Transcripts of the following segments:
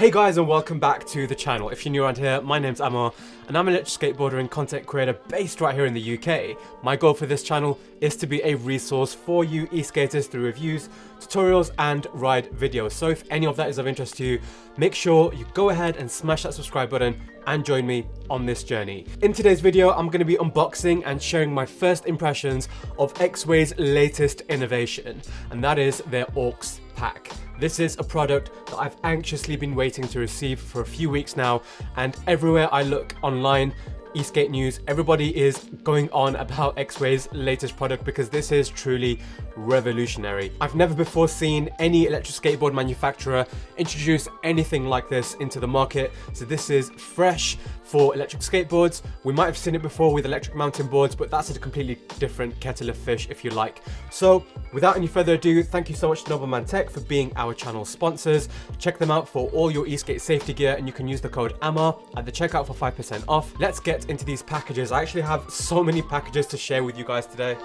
Hey guys, and welcome back to the channel. If you're new around here, my name's Amar and I'm an electric skateboarder and content creator based right here in the UK. My goal for this channel is to be a resource for you e-skaters through reviews, tutorials and ride videos. So if any of that is of interest to you, make sure you go ahead and smash that subscribe button and join me on this journey. In today's video, I'm going to be unboxing and sharing my first impressions of Exway's latest innovation, and that is their AUX Pack. This is a product that I've anxiously been waiting to receive for a few weeks now, and everywhere I look online, eSkate news, everybody is going on about Exway's latest product because this is truly revolutionary. I've never before seen any electric skateboard manufacturer introduce anything like this into the market, so this is fresh for electric skateboards. We might have seen it before with electric mountain boards, but that's a completely different kettle of fish if you like. So without any further ado, thank you so much to Nobleman Tech for being our channel sponsors. Check them out for all your eSkate safety gear and you can use the code AMAR at the checkout for 5% off. Let's get into these packages. I actually have so many packages to share with you guys today.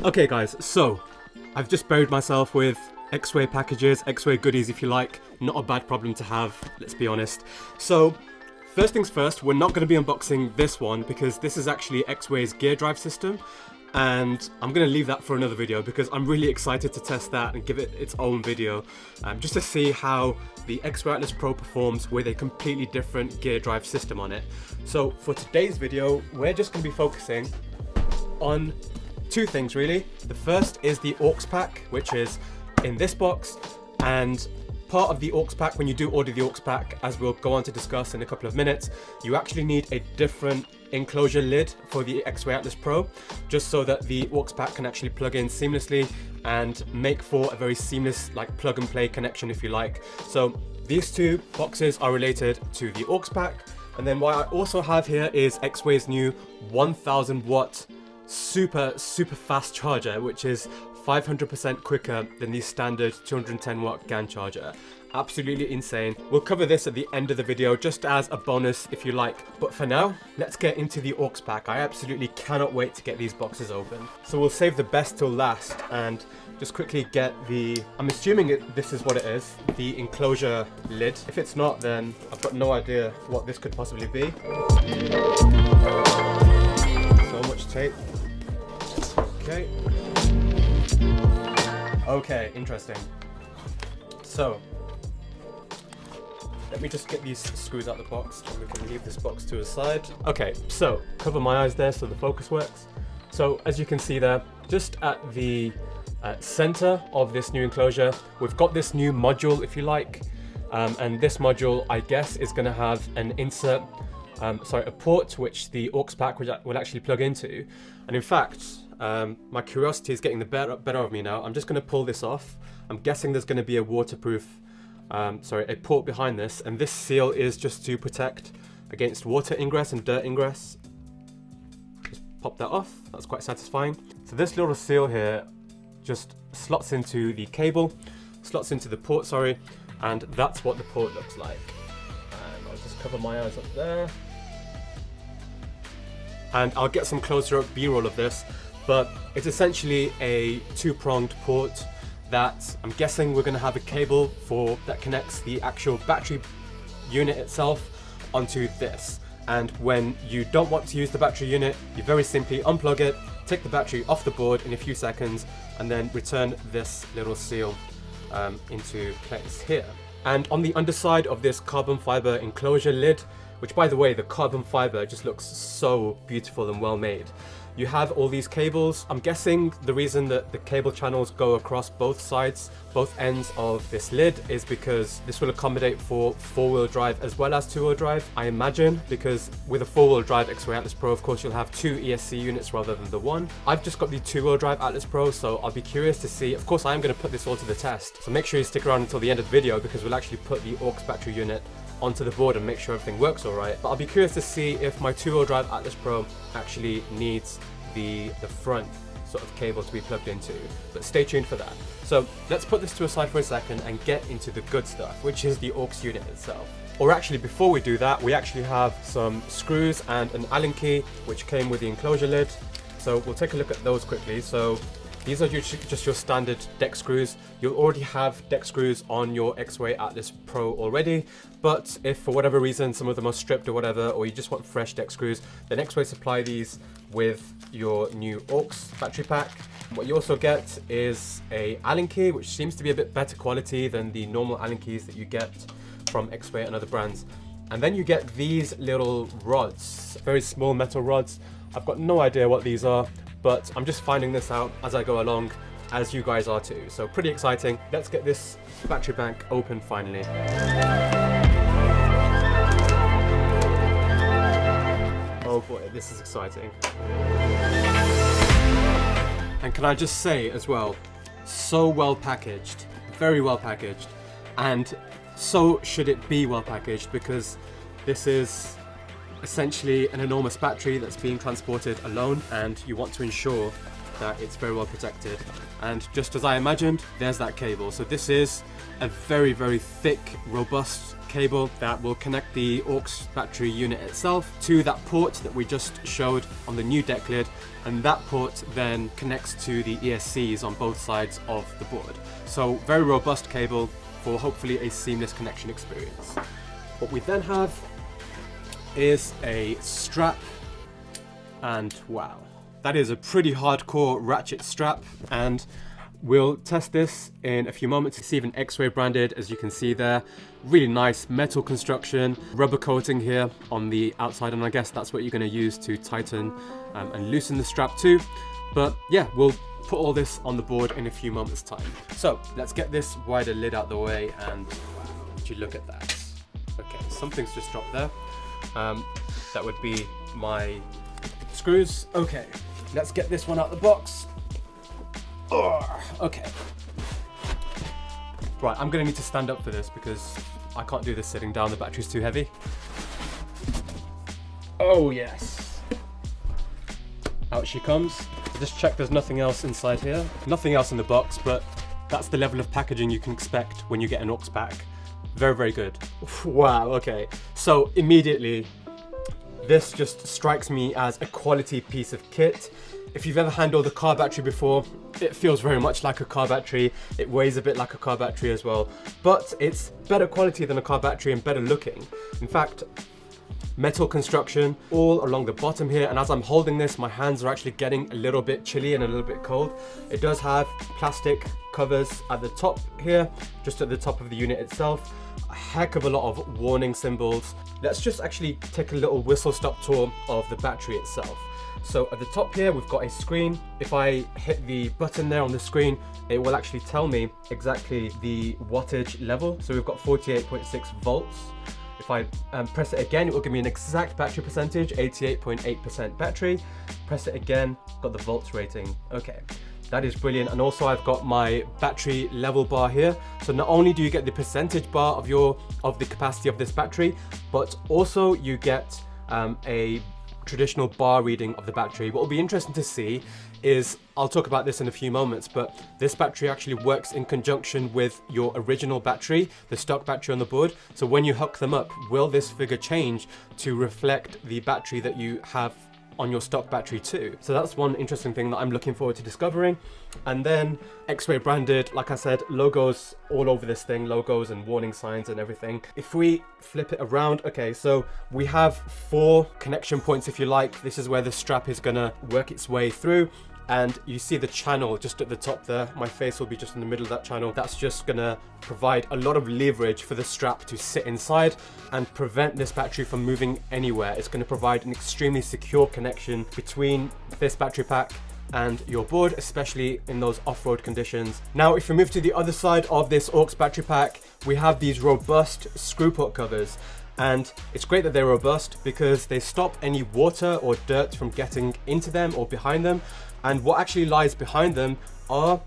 Okay guys, so I've just buried myself with Exway packages, Exway goodies if you like. Not a bad problem to have, let's be honest. So first things first, we're not going to be unboxing this one because this is actually Exway's gear drive system, and I'm going to leave that for another video because I'm really excited to test that and give it its own video, just to see how the Exway Atlas Pro performs with a completely different gear drive system on it. So for today's video, we're just going to be focusing on two things really. The first is the AUX Pack, which is in this box, and part of the AUX Pack, when you do order the AUX Pack, as we'll go on to discuss in a couple of minutes, you actually need a different enclosure lid for the Exway Atlas Pro, just so that the AUX Pack can actually plug in seamlessly and make for a very seamless, like, plug and play connection if you like. So these two boxes are related to the AUX Pack, and then what I also have here is Exway's new 1000 watt super fast charger, which is 500% quicker than the standard 210 watt GAN charger. Absolutely insane. We'll cover this at the end of the video just as a bonus if you like. But for now, let's get into the AUX Pack. I absolutely cannot wait to get these boxes open. So we'll save the best till last and just quickly get the, I'm assuming this is what it is, the enclosure lid. If it's not, then I've got no idea what this could possibly be. So much tape. Okay. Okay, interesting. So, let me just get these screws out of the box and we can leave this box to a side. Okay, so cover my eyes there so the focus works. So as you can see there, just at the center of this new enclosure, we've got this new module if you like, and this module I guess is going to have an insert, a port which the AUX Pack will actually plug into. And in fact, my curiosity is getting the better of me now. I'm just going to pull this off. I'm guessing there's going to be a waterproof, a port behind this, and this seal is just to protect against water ingress and dirt ingress. Just pop that off. That's quite satisfying. So this little seal here just slots into the cable, slots into the port, and that's what the port looks like. And I'll just cover my eyes up there. And I'll get some closer up B-roll of this, but it's essentially a two-pronged port that I'm guessing we're going to have a cable for that connects the actual battery unit itself onto this. And when you don't want to use the battery unit, you very simply unplug it, take the battery off the board in a few seconds, and then return this little seal into place here. And on the underside of this carbon fiber enclosure lid, which by the way, the carbon fiber just looks so beautiful and well made. You have all these cables. I'm guessing the reason that the cable channels go across both sides, both ends of this lid, is because this will accommodate for four-wheel drive as well as two-wheel drive, I imagine, because with a four-wheel drive Exway Atlas Pro, of course, you'll have two ESC units rather than the one. I've just got the two-wheel drive Atlas Pro, so I'll be curious to see. Of course, I am going to put this all to the test, so make sure you stick around until the end of the video because we'll actually put the AUX battery unit onto the board and make sure everything works all right. But I'll be curious to see if my two-wheel drive Atlas Pro actually needs the front sort of cable to be plugged into, but stay tuned for that. So let's put this to a side for a second and get into the good stuff, which is the AUX unit itself. Or actually, before we do that, we actually have some screws and an Allen key which came with the enclosure lid. So we'll take a look at those quickly. So These are just your standard deck screws. You'll already have deck screws on your Exway Atlas Pro already, but if for whatever reason some of them are stripped or whatever, or you just want fresh deck screws, then Exway supply these with your new AUX battery pack. What you also get is a Allen key, which seems to be a bit better quality than the normal Allen keys that you get from Exway and other brands. And then you get these little rods, very small metal rods. I've got no idea what these are, but I'm just finding this out as I go along, as you guys are too. So pretty exciting. Let's get this battery bank open finally. Oh boy, this is exciting. And can I just say as well, so well packaged, very well packaged, and so should it be well packaged, because this is essentially an enormous battery that's being transported alone, and you want to ensure that it's very well protected. And just as I imagined, there's that cable. So this is a very, very thick, robust cable that will connect the AUX battery unit itself to that port that we just showed on the new deck lid, and that port then connects to the ESCs on both sides of the board. So very robust cable for hopefully a seamless connection experience. What we then have is a strap, and wow, that is a pretty hardcore ratchet strap, and we'll test this in a few moments. It's even Exway branded, as you can see there. Really nice metal construction, rubber coating here on the outside, and I guess that's what you're going to use to tighten and loosen the strap too. But yeah, we'll put all this on the board in a few moments time. So let's get this wider lid out the way, and wow, would you look at that. Okay, something's just dropped there. That would be my screws. Okay, let's get this one out the box. Okay. Right, I'm gonna need to stand up for this because I can't do this sitting down, the battery's too heavy. Oh yes. Out she comes. Just check there's nothing else inside here. Nothing else in the box, but that's the level of packaging you can expect when you get an AUX pack. Very, very good. Wow, okay. So immediately, this just strikes me as a quality piece of kit. If you've ever handled a car battery before, it feels very much like a car battery. It weighs a bit like a car battery as well, but it's better quality than a car battery and better looking. In fact, metal construction all along the bottom here, and as I'm holding this, my hands are actually getting a little bit chilly and a little bit cold. It does have plastic covers at the top here, just at the top of the unit itself. A heck of a lot of warning symbols. Let's just actually take a little whistle stop tour of the battery itself. So at the top here, we've got a screen. If I hit the button there on the screen, it will actually tell me exactly the wattage level. So we've got 48.6 volts. If I press it again, it will give me an exact battery percentage, 88.8% battery. Press it again, got the volts rating. Okay, that is brilliant. And also I've got my battery level bar here. So not only do you get the percentage bar of the capacity of this battery, but also you get a traditional bar reading of the battery. What will be interesting to see is, I'll talk about this in a few moments, but this battery actually works in conjunction with your original battery, the stock battery on the board. So when you hook them up, will this figure change to reflect the battery that you have on your stock battery too? So that's one interesting thing that I'm looking forward to discovering. And then Exway branded, like I said, logos all over this thing, logos and warning signs and everything. If we flip it around, okay, so we have 4 connection points, if you like. This is where the strap is gonna work its way through. And you see the channel just at the top there. My face will be just in the middle of that channel. That's just gonna provide a lot of leverage for the strap to sit inside and prevent this battery from moving anywhere. It's gonna provide an extremely secure connection between this battery pack and your board, especially in those off-road conditions. Now, if we move to the other side of this AUX battery pack, we have these robust screw port covers. And it's great that they're robust because they stop any water or dirt from getting into them or behind them. And what actually lies behind them are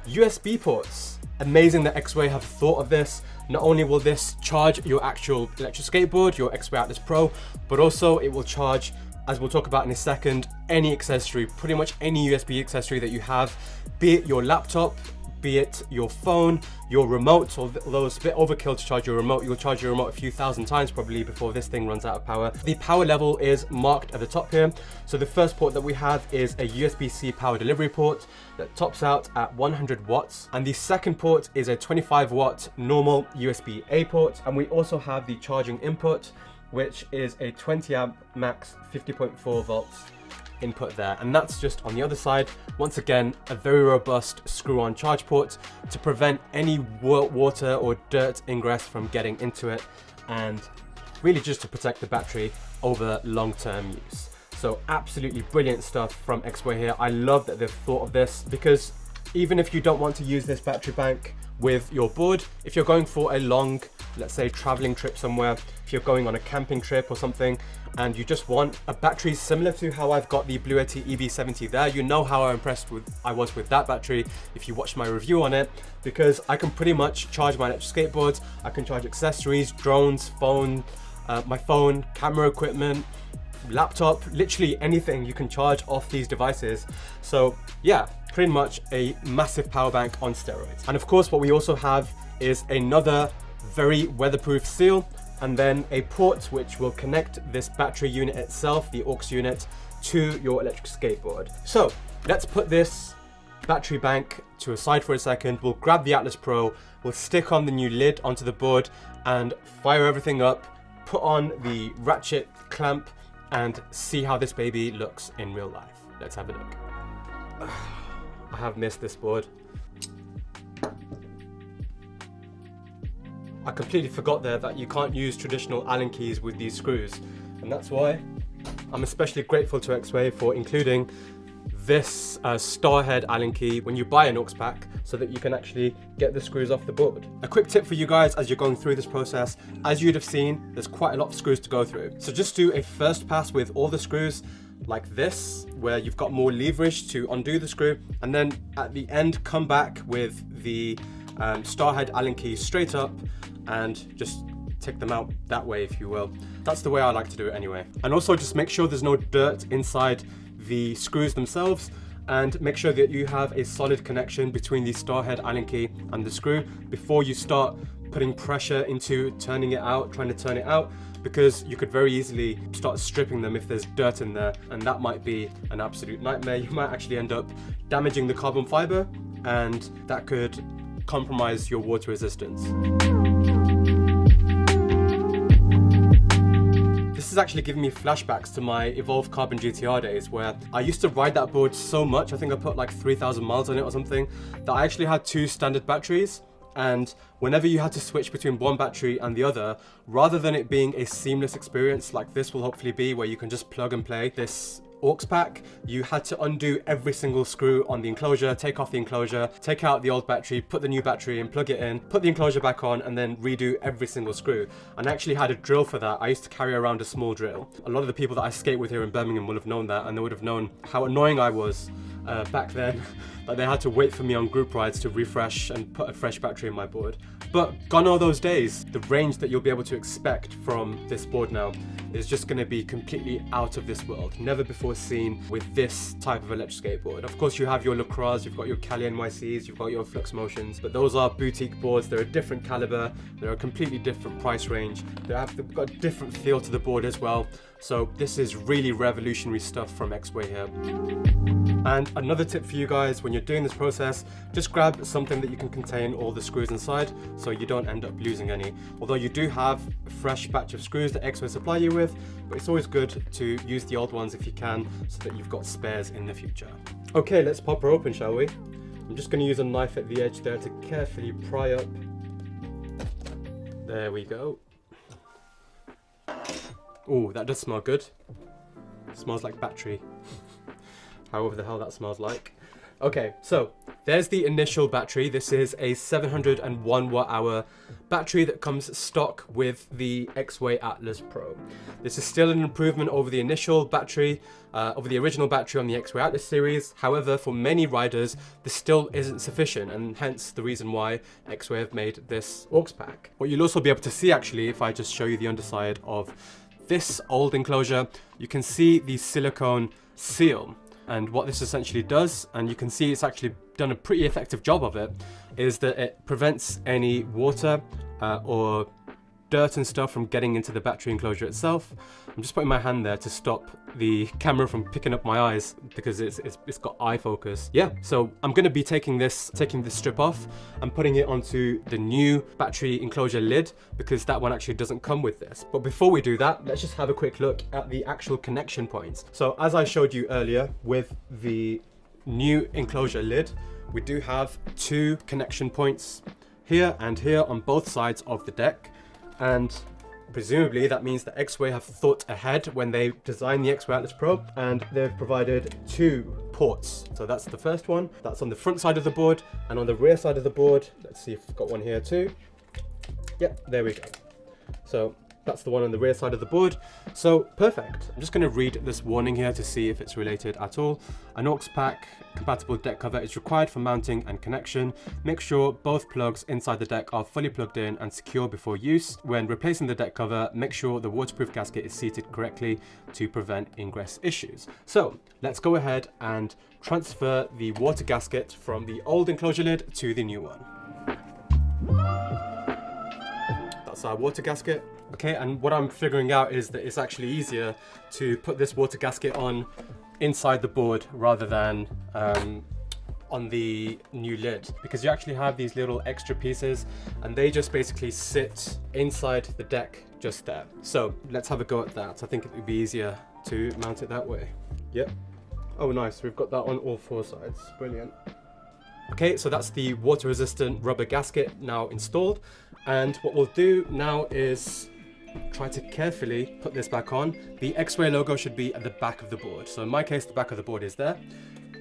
USB ports. Amazing that Exway have thought of this. Not only will this charge your actual electric skateboard, your Exway Atlas Pro, but also it will charge, as we'll talk about in a second, any accessory, pretty much any USB accessory that you have, be it your laptop, be it your phone, your remote, although it's a bit overkill to charge your remote. You'll charge your remote a few thousand times probably before this thing runs out of power. The power level is marked at the top here. So the first port that we have is a USB-C power delivery port that tops out at 100 watts. And the second port is a 25 watt normal USB-A port. And we also have the charging input, which is a 20 amp max 50.4 volts input there, and that's just on the other side. Once again, a very robust screw-on charge port to prevent any water or dirt ingress from getting into it, and really just to protect the battery over long-term use. So absolutely brilliant stuff from Exway here. I love that they've thought of this, because even if you don't want to use this battery bank with your board, if you're going for a long, let's say, traveling trip somewhere, if you're going on a camping trip or something, and you just want a battery similar to how I've got the Blue Yeti EB70 there, you know how impressed I was with that battery if you watched my review on it, because I can pretty much charge my electric skateboards, I can charge accessories, drones, phone, my phone, camera equipment, laptop, literally anything you can charge off these devices. So yeah, pretty much a massive power bank on steroids. And of course, what we also have is another very weatherproof seal, and then a port which will connect this battery unit itself, the AUX unit, to your electric skateboard. So let's put this battery bank to a side for a second. We'll grab the Atlas Pro, we'll stick on the new lid onto the board and fire everything up, put on the ratchet clamp, and see how this baby looks in real life. Let's have a look. I have missed this board. I completely forgot there that you can't use traditional Allen keys with these screws, and that's why I'm especially grateful to Exway for including this Starhead Allen key when you buy an AUX pack, so that you can actually get the screws off the board. A quick tip for you guys as you're going through this process: as you'd have seen, there's quite a lot of screws to go through. So just do a first pass with all the screws like this, where you've got more leverage to undo the screw, and then at the end come back with the Starhead Allen key straight up and just take them out that way, if you will. That's the way I like to do it anyway. And also just make sure there's no dirt inside the screws themselves, and make sure that you have a solid connection between the Starhead Allen key and the screw before you start putting pressure into turning it out, trying to turn it out, because you could very easily start stripping them if there's dirt in there, and that might be an absolute nightmare. You might actually end up damaging the carbon fiber, and that could compromise your water resistance. This is actually giving me flashbacks to my Evolve Carbon GTR days, where I used to ride that board so much, I think I put like 3,000 miles on it or something, that I actually had two standard batteries. And whenever you had to switch between one battery and the other, rather than it being a seamless experience like this will hopefully be, where you can just plug and play this AUX pack, you had to undo every single screw on the enclosure, take off the enclosure, take out the old battery, put the new battery in, plug it in, put the enclosure back on, and then redo every single screw. And I actually had a drill for that. I used to carry around a small drill. A lot of the people that I skate with here in Birmingham will have known that, and they would have known how annoying I was back then, that they had to wait for me on group rides to refresh and put a fresh battery in my board. But gone are those days. The range that you'll be able to expect from this board now is just going to be completely out of this world. Never before seen with this type of electric skateboard. Of course, you have your Lacroix, you've got your Cali NYCs, you've got your Flux Motions, but those are boutique boards. They're a different caliber, they're a completely different price range. They've got a different feel to the board as well. So this is really revolutionary stuff from Exway here. And another tip for you guys when you're doing this process, just grab something that you can contain all the screws inside so you don't end up losing any. Although you do have a fresh batch of screws that Exway supply you with, but it's always good to use the old ones if you can, so that you've got spares in the future. Okay, let's pop her open, shall we? I'm just going to use a knife at the edge there to carefully pry up. There we go. Oh, that does smell good. It smells like battery. However the hell that smells like. Okay, so there's the initial battery. This is a 701 watt hour battery that comes stock with the Exway Atlas Pro. This is still an improvement over the initial battery, over the original battery on the Exway Atlas series. However, for many riders, this still isn't sufficient, and hence the reason why Exway have made this AUX pack. What you'll also be able to see, actually, if I just show you the underside of this old enclosure, you can see the silicone seal. And what this essentially does, and you can see it's actually done a pretty effective job of it, is that it prevents any water or dirt and stuff from getting into the battery enclosure itself. I'm just putting my hand there to stop the camera from picking up my eyes because it's got eye focus. Yeah, so I'm going to be taking this strip off and putting it onto the new battery enclosure lid because that one actually doesn't come with this. But before we do that, let's just have a quick look at the actual connection points. So as I showed you earlier with the new enclosure lid, we do have 2 connection points here and here on both sides of the deck. And presumably that means that Exway have thought ahead when they designed the Exway Atlas Pro, and they've provided 2 ports. So that's the first one, that's on the front side of the board, and on the rear side of the board, let's see if we've got one here too. Yep, there we go. So that's the one on the rear side of the board. So perfect. I'm just going to read this warning here to see if it's related at all. An AUX Pack compatible deck cover is required for mounting and connection. Make sure both plugs inside the deck are fully plugged in and secure before use. When replacing the deck cover, make sure the waterproof gasket is seated correctly to prevent ingress issues. So let's go ahead and transfer the water gasket from the old enclosure lid to the new one. That's our water gasket. Okay, and what I'm figuring out is that it's actually easier to put this water gasket on inside the board rather than on the new lid, because you actually have these little extra pieces and they just basically sit inside the deck just there. So let's have a go at that. I think it would be easier to mount it that way. Yep. Oh nice, we've got that on all 4 sides. Brilliant. Okay, so that's the water resistant rubber gasket now installed, and what we'll do now is try to carefully put this back on. The Exway logo should be at the back of the board. So in my case, the back of the board is there.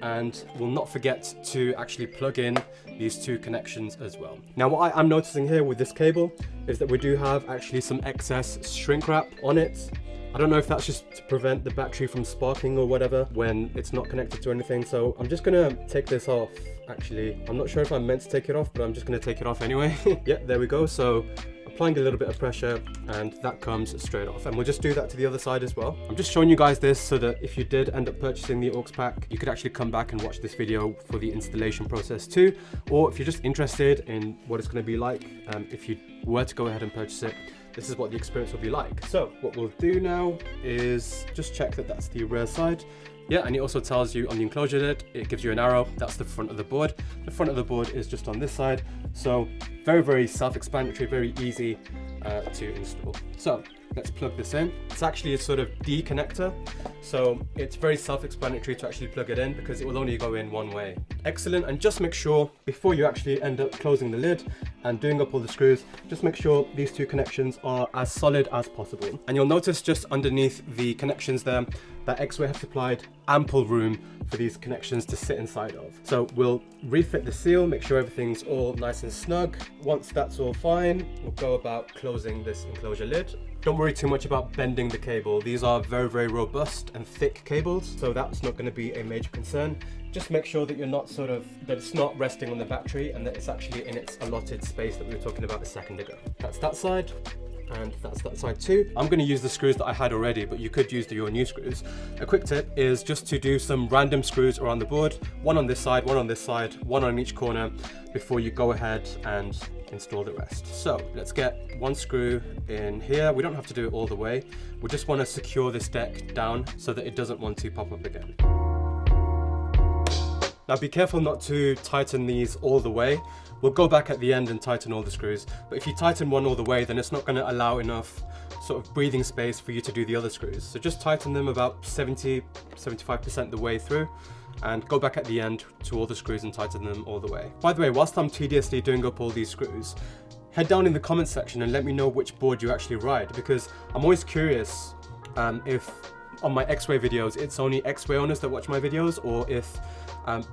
And we'll not forget to actually plug in these 2 connections as well. Now, what I'm noticing here with this cable is that we do have actually some excess shrink wrap on it. I don't know if that's just to prevent the battery from sparking or whatever when it's not connected to anything. So I'm just gonna take this off. Actually, I'm not sure if I'm meant to take it off, but I'm just gonna take it off anyway. Yeah, there we go. So applying a little bit of pressure and that comes straight off, and we'll just do that to the other side as well. I'm just showing you guys this so that if you did end up purchasing the AUX pack, you could actually come back and watch this video for the installation process too, or if you're just interested in what it's going to be like if you were to go ahead and purchase it, this is what the experience will be like. So what we'll do now is just check that that's the rear side. Yeah, and it also tells you on the enclosure lid, it gives you an arrow, that's the front of the board. The front of the board is just on this side. So very, very self-explanatory, very easy to install. So let's plug this in. It's actually a sort of D connector. So it's very self-explanatory to actually plug it in because it will only go in one way. Excellent, and just make sure before you actually end up closing the lid and doing up all the screws, just make sure these 2 connections are as solid as possible. And you'll notice just underneath the connections there, that Exway have supplied ample room for these connections to sit inside of. So we'll refit the seal, make sure everything's all nice and snug. Once that's all fine, we'll go about closing this enclosure lid. Don't worry too much about bending the cable. These are very, very robust and thick cables, so that's not going to be a major concern. Just make sure that you're not that it's not resting on the battery and that it's actually in its allotted space that we were talking about a second ago. That's that side. And that's that side too. I'm going to use the screws that I had already, but you could use your new screws. A quick tip is just to do some random screws around the board, one on this side, one on this side, one on each corner, before you go ahead and install the rest. So let's get 1 screw in here. We don't have to do it all the way. We just want to secure this deck down so that it doesn't want to pop up again. Now be careful not to tighten these all the way. We'll go back at the end and tighten all the screws, but if you tighten one all the way, then it's not going to allow enough sort of breathing space for you to do the other screws. So just tighten them about 70-75% the way through, and go back at the end to all the screws and tighten them all the way. By the way, whilst I'm tediously doing up all these screws, head down in the comments section and let me know which board you actually ride, because I'm always curious if on my Exway videos it's only Exway owners that watch my videos, or if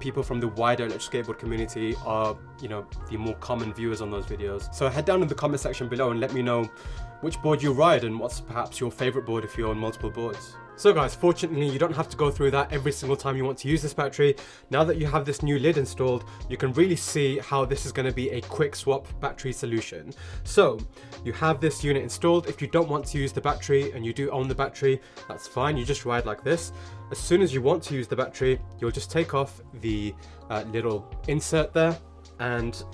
people from the wider electric skateboard community are, the more common viewers on those videos. So head down in the comment section below and let me know which board you ride and what's perhaps your favorite board if you own multiple boards. So guys, fortunately you don't have to go through that every single time you want to use this battery. Now that you have this new lid installed, you can really see how this is going to be a quick swap battery solution. So you have this unit installed. If you don't want to use the battery and you do own the battery, that's fine, you just ride like this. As soon as you want to use the battery, you'll just take off the little insert there and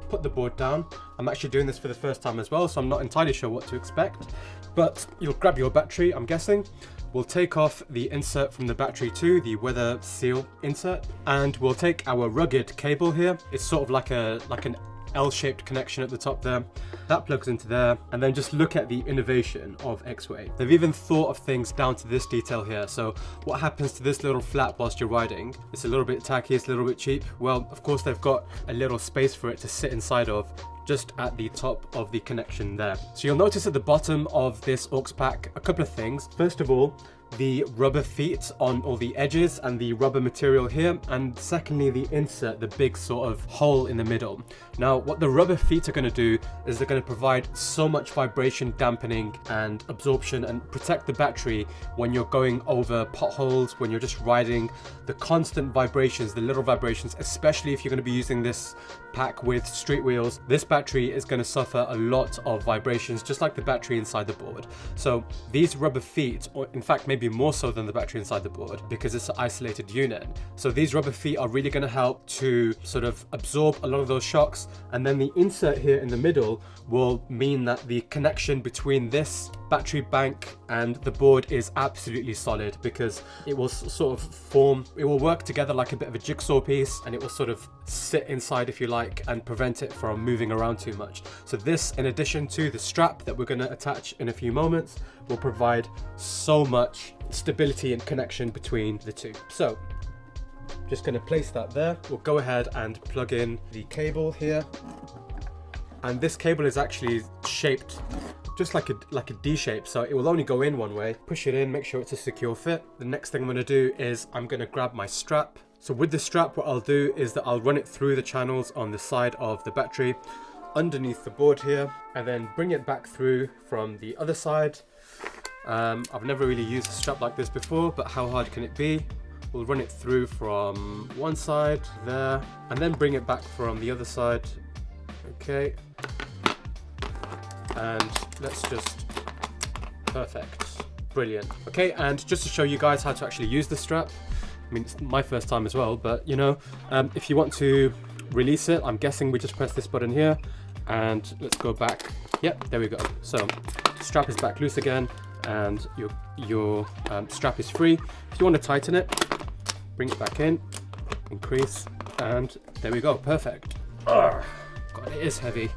put the board down. I'm actually doing this for the first time as well, so I'm not entirely sure what to expect, but you'll grab your battery, I'm guessing. We'll take off the insert from the battery too, the weather seal insert, and we'll take our rugged cable here. It's sort of like an L-shaped connection at the top there. That plugs into there, and then just look at the innovation of Exway. They've even thought of things down to this detail here. So what happens to this little flap whilst you're riding? It's a little bit tacky, it's a little bit cheap. Well, of course they've got a little space for it to sit inside of, just at the top of the connection there. So you'll notice at the bottom of this AUX pack a couple of things. First of all, the rubber feet on all the edges and the rubber material here, and secondly the insert, the big sort of hole in the middle. Now what the rubber feet are going to do is they're going to provide so much vibration dampening and absorption and protect the battery when you're going over potholes, when you're just riding. The constant vibrations, the little vibrations, especially if you're going to be using this pack with street wheels, this battery is going to suffer a lot of vibrations, just like the battery inside the board. So these rubber feet, or in fact maybe more so than the battery inside the board, because it's an isolated unit, so these rubber feet are really going to help to sort of absorb a lot of those shocks. And then the insert here in the middle will mean that the connection between this battery bank and the board is absolutely solid, because it will sort of form, it will work together like a bit of a jigsaw piece, and it will sort of sit inside, if you like, and prevent it from moving around too much. So this, in addition to the strap that we're going to attach in a few moments, will provide so much stability and connection between the two. So just going to place that there. We'll go ahead and plug in the cable here, and this cable is actually shaped just like a D shape, so it will only go in one way. Push it in, make sure it's a secure fit. The next thing I'm going to do is I'm going to grab my strap. So with the strap, what I'll do is that I'll run it through the channels on the side of the battery underneath the board here, and then bring it back through from the other side. I've never really used a strap like this before, but how hard can it be? We'll run it through from one side there, and then bring it back from the other side. Okay, and let's just, perfect, brilliant. Okay, and just to show you guys how to actually use the strap, I mean, it's my first time as well, but you know, if you want to release it, I'm guessing we just press this button here, and let's go back. Yep, there we go. So strap is back loose again, and your strap is free. If you want to tighten it, bring it back in, increase, and there we go, perfect. God, it is heavy.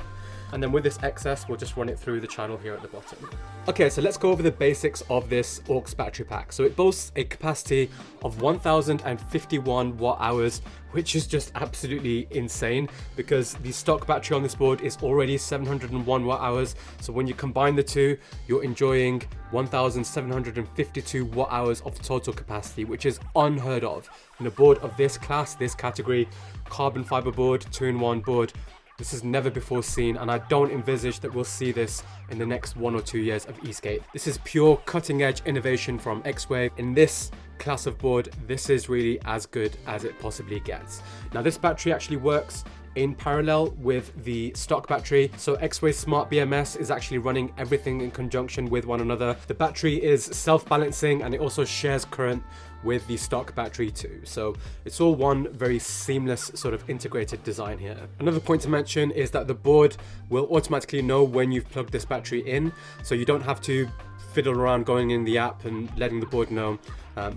And then with this excess, we'll just run it through the channel here at the bottom. Okay, so let's go over the basics of this AUX battery pack. So it boasts a capacity of 1051 watt hours, which is just absolutely insane, because the stock battery on this board is already 701 watt hours. So when you combine the two, you're enjoying 1752 watt hours of total capacity, which is unheard of. In a board of this class, this category, carbon fiber board, 2-in-1 board, this is never before seen, and I don't envisage that we'll see this in the next 1 or 2 years of eSkate. This is pure cutting edge innovation from Exway. In this class of board, this is really as good as it possibly gets. Now this battery actually works in parallel with the stock battery. So Exway Smart BMS is actually running everything in conjunction with one another. The battery is self-balancing, and it also shares current with the stock battery too. So it's all one very seamless sort of integrated design here. Another point to mention is that the board will automatically know when you've plugged this battery in, so you don't have to fiddle around going in the app and letting the board know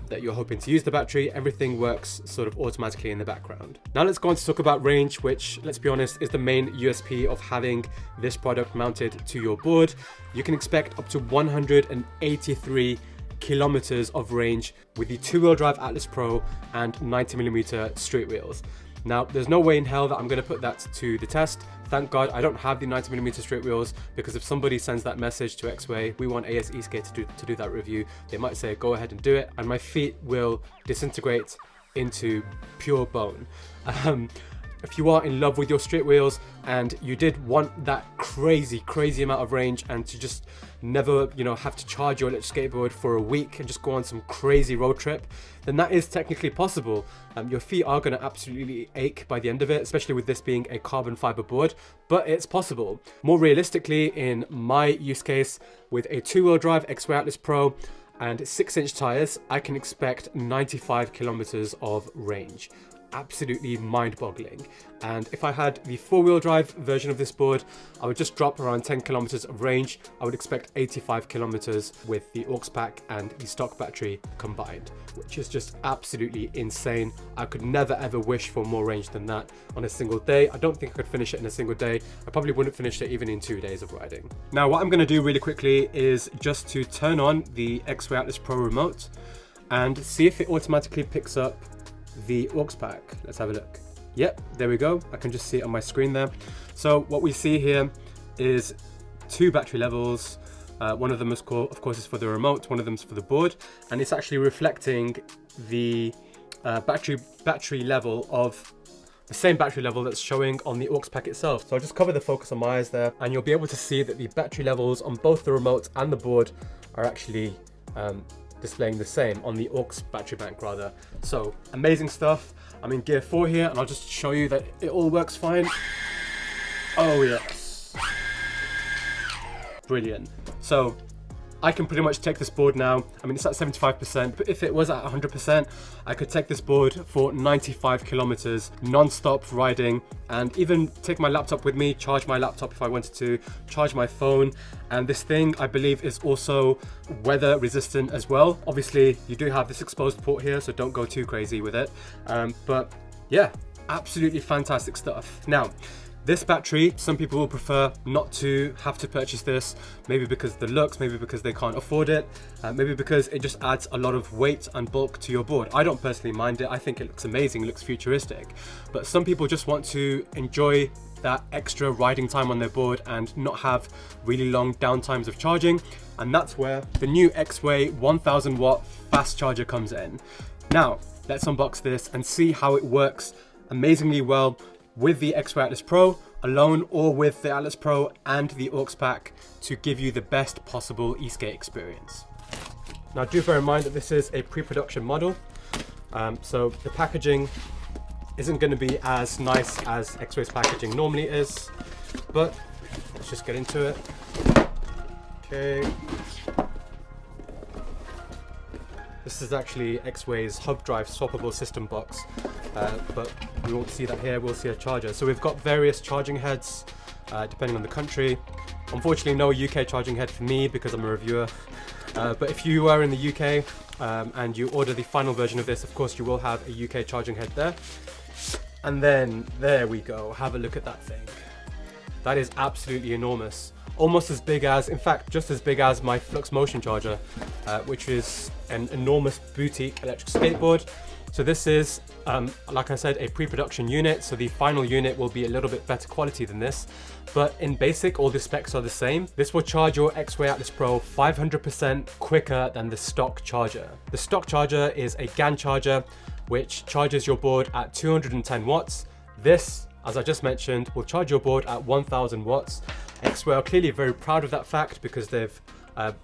that you're hoping to use the battery. Everything works sort of automatically in the background. Now let's go on to talk about range, which, let's be honest, is the main USP of having this product mounted to your board. You can expect up to 183 kilometers of range with the 2-wheel drive Atlas Pro and 90mm street wheels. Now, there's no way in hell that I'm going to put that to the test. Thank God I don't have the 90mm straight wheels, because if somebody sends that message to Exway, we want AS eSkater to do that review, they might say go ahead and do it, and my feet will disintegrate into pure bone. if you are in love with your street wheels and you did want that crazy amount of range and to just never, you know, have to charge your electric skateboard for a week and just go on some crazy road trip, then that is technically possible. Your feet are going to absolutely ache by the end of it, especially with this being a carbon fiber board, but it's possible. More realistically, in my use case, with a 2-wheel drive Exway Atlas Pro and 6-inch tires, I can expect 95 kilometers of range. Absolutely mind-boggling. And if I had the 4-wheel drive version of this board, I would just drop around 10 kilometers of range. I would expect 85 kilometers with the AUX pack and the stock battery combined, which is just absolutely insane. I could never ever wish for more range than that on a single day. I don't think I could finish it in a single day. I probably wouldn't finish it even in 2 days of riding. Now, what I'm going to do really quickly is just to turn on the Exway Atlas Pro remote and see if it automatically picks up the AUX pack. Let's have a look. Yep, there we go. I can just see it on my screen there. So what we see here is 2 battery levels. One of them, of course, is for the remote. One of them is for the board, and it's actually reflecting the battery level of the same battery level that's showing on the AUX pack itself. So I'll just cover the focus on my eyes there, and you'll be able to see that the battery levels on both the remote and the board are actually displaying the same on the AUX battery bank rather. So amazing stuff. I'm in gear 4 here, and I'll just show you that it all works fine. Oh yes, brilliant. So I can pretty much take this board now. I mean, it's at 75%, but if it was at 100%, I could take this board for 95 kilometers non-stop riding, and even take my laptop with me, charge my laptop if I wanted to, charge my phone. And this thing, I believe, is also weather resistant as well. Obviously, you do have this exposed port here, so don't go too crazy with it. But yeah, absolutely fantastic stuff. Now, this battery, some people will prefer not to have to purchase this, maybe because of the looks, maybe because they can't afford it, maybe because it just adds a lot of weight and bulk to your board. I don't personally mind it. I think it looks amazing, it looks futuristic. But some people just want to enjoy that extra riding time on their board and not have really long downtimes of charging. And that's where the new Exway 1000 watt fast charger comes in. Now, let's unbox this and see how it works amazingly well with the Exway Atlas Pro alone, or with the Atlas Pro and the AUX pack, to give you the best possible eSkate experience. Now, do bear in mind that this is a pre-production model, so the packaging isn't going to be as nice as Exway's packaging normally is, but let's just get into it. Okay. This is actually Exway's hub drive swappable system box, but we won't see that here. We'll see a charger. So we've got various charging heads depending on the country. Unfortunately, no UK charging head for me because I'm a reviewer. But if you are in the UK and you order the final version of this, of course you will have a UK charging head there. And then there we go. Have a look at that thing. That is absolutely enormous. Almost as big as, in fact, just as big as my Flux Motion charger, which is an enormous boutique electric skateboard. So this is, like I said, a pre-production unit, so the final unit will be a little bit better quality than this. But in basic, all the specs are the same. This will charge your Exway Atlas Pro 500% quicker than the stock charger. The stock charger is a GAN charger, which charges your board at 210 watts. This, as I just mentioned, will charge your board at 1000 watts. Exway are clearly very proud of that fact because they've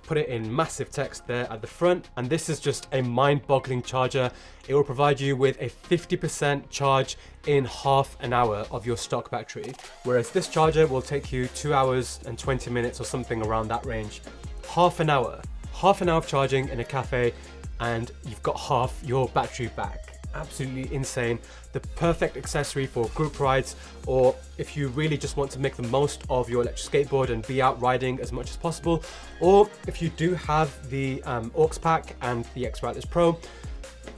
put it in massive text there at the front, and this is just a mind-boggling charger. It will provide you with a 50% charge in half an hour of your stock battery, whereas this charger will take you 2 hours and 20 minutes or something around that range. Half an hour of charging in a cafe, and you've got half your battery back. Absolutely insane. The perfect accessory for group rides, or if you really just want to make the most of your electric skateboard and be out riding as much as possible, or if you do have the AUX pack and the Exway Atlas Pro.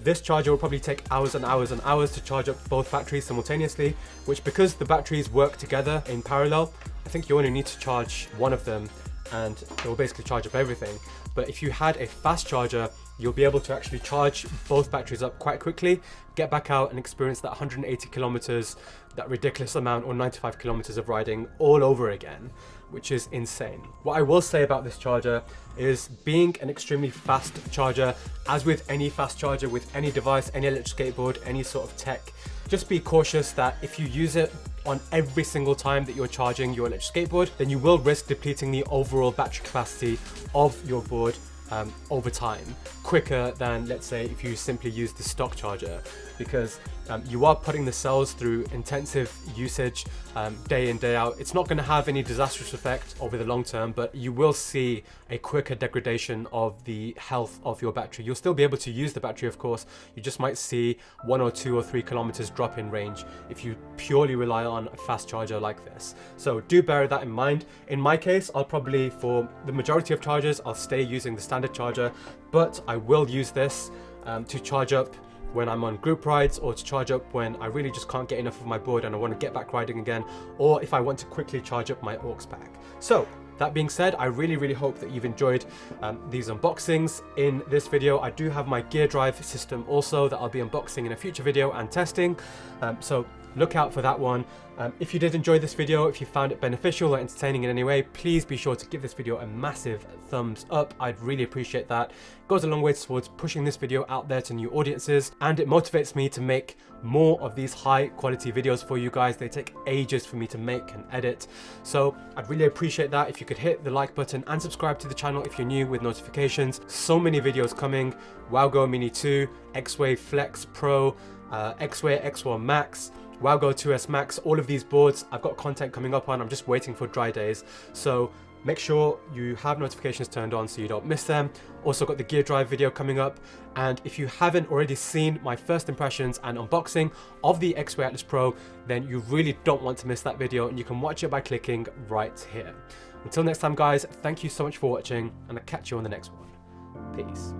This charger will probably take hours and hours and hours to charge up both batteries simultaneously, which, because the batteries work together in parallel, I think you only need to charge one of them and it will basically charge up everything. But if you had a fast charger, you'll be able to actually charge both batteries up quite quickly, get back out and experience that 180 kilometers, that ridiculous amount, or 95 kilometers of riding all over again, which is insane. What I will say about this charger is, being an extremely fast charger, as with any fast charger with any device, any electric skateboard, any sort of tech, Just be cautious that if you use it on every single time that you're charging your electric skateboard, then you will risk depleting the overall battery capacity of your board over time, quicker than, let's say, if you simply use the stock charger, because you are putting the cells through intensive usage day in, day out. It's not going to have any disastrous effect over the long term, but you will see a quicker degradation of the health of your battery. You'll still be able to use the battery, of course. You just might see 1 or 2 or 3 kilometers drop in range if you purely rely on a fast charger like this. So do bear that in mind. In my case, I'll probably, for the majority of chargers, I'll stay using the standard charger, but I will use this to charge up when I'm on group rides, or to charge up when I really just can't get enough of my board and I want to get back riding again, or if I want to quickly charge up my AUX pack. So that being said, I really hope that you've enjoyed these unboxings. In this video, I do have my gear drive system also that I'll be unboxing in a future video and testing. So look out for that one. If you did enjoy this video, if you found it beneficial or entertaining in any way, please be sure to give this video a massive thumbs up. I'd really appreciate that. It goes a long way towards pushing this video out there to new audiences, and it motivates me to make more of these high quality videos for you guys. They take ages for me to make and edit, so I'd really appreciate that if you could hit the like button and subscribe to the channel if you're new, with notifications. So many videos coming: WowGo Mini 2, Exway Flex Pro, Exway X1 Max, WowGo 2S Max. All of these boards I've got content coming up on. I'm just waiting for dry days, so make sure you have notifications turned on so you don't miss them. Also got the gear drive video coming up, and if you haven't already seen my first impressions and unboxing of the Exway Atlas Pro, then you really don't want to miss that video, and you can watch it by clicking right here. Until next time guys, thank you so much for watching, and I'll catch you on the next one. Peace.